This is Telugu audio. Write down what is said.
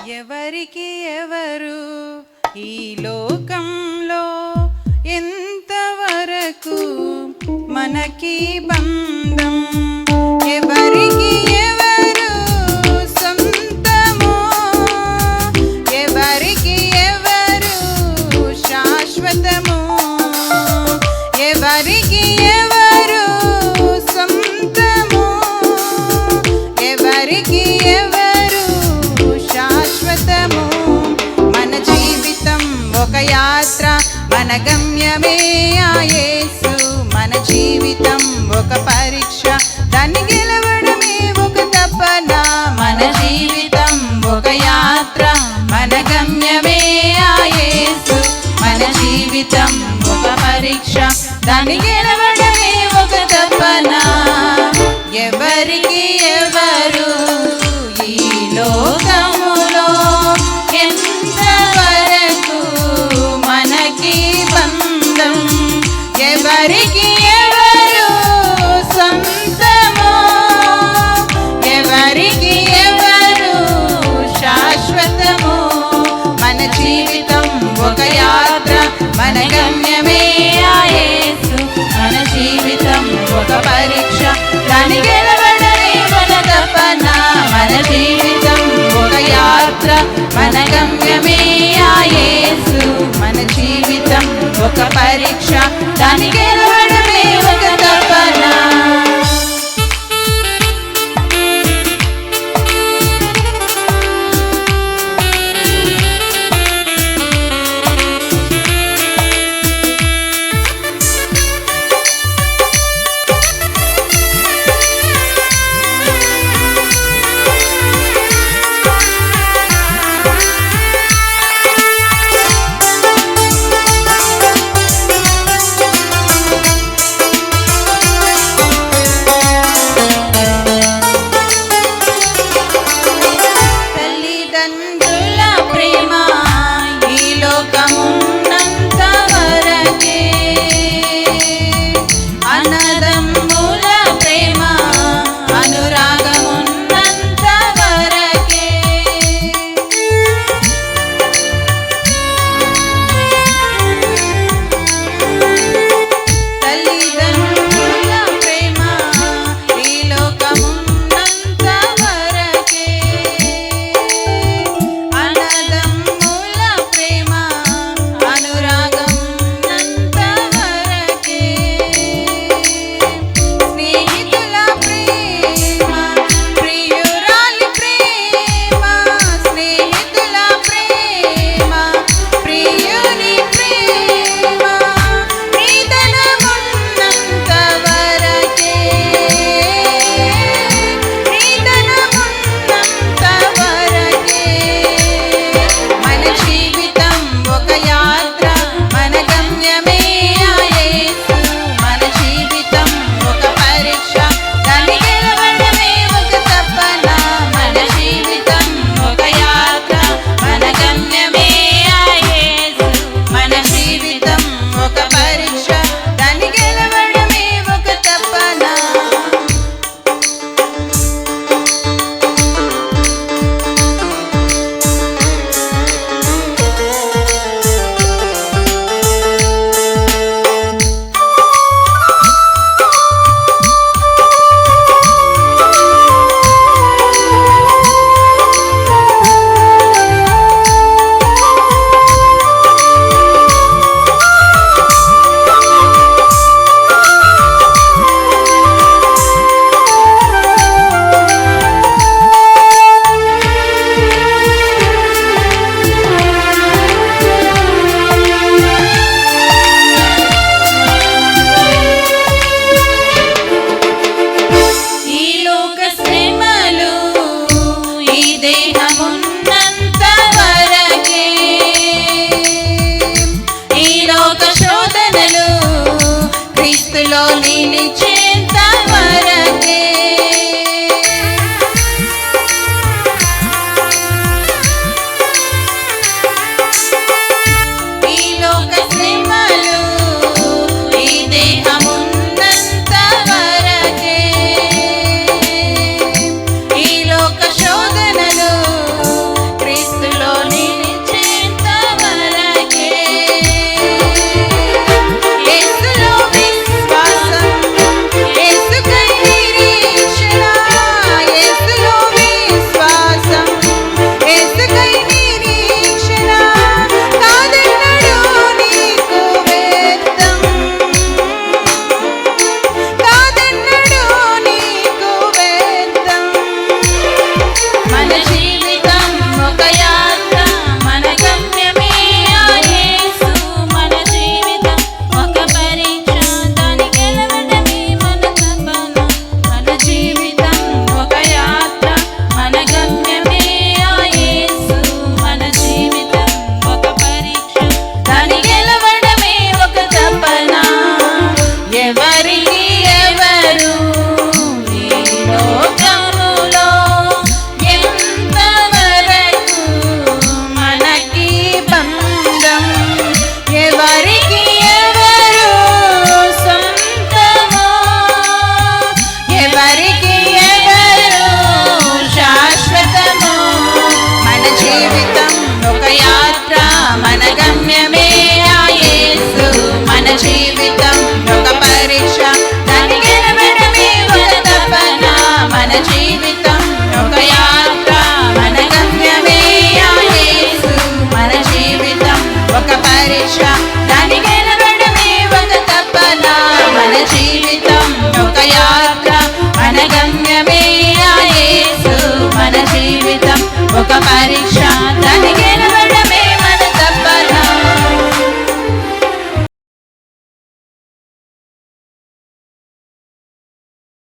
ఎవరికి ఎవరు ఈ లోకంలో ఎంతవరకు మనకి బంధం, ఎవరికి ఎవరు సొంతమో, ఎవరికి ఎవరు శాశ్వతమో, ఎవరికి ఎవరు సొంతమో, ఎవరికి ఎవరు శాశ్వతమో. మన జీవితం ఒక యాత్ర, మన గమ్యమే ఆ యేసు. మన జీవితం ఒక పరీక్ష, దాన్ని గెలవడమే ఒక తపన. మన జీవితం ఒక యాత్ర, మన గమ్యమే ఆ యేసు. మన జీవితం ఒక పరీక్ష, దాన్ని గెలవడమే ఒక తపన. ఎవరికి ఎవరు ఈ లోకములో ఎంతవరకు మనకి బంధం, ఎవరికి ఎవరు సొంతమో, ఎవరికి ఎవరు శాశ్వతమో. మన జీవితం ఒక యాత్ర, మన గమ్యమే ఆ యేసు. మన జీవితం ఒక పరీక్ష, దాన్ని గెలవడమే మన తపన. మన జీవితం ఒక యాత్ర, మన గమ్యమే ఆ యేసు. మన జీవితం ఒక పరీక్ష, దాన్ని గెలవడమే ఒక తపన.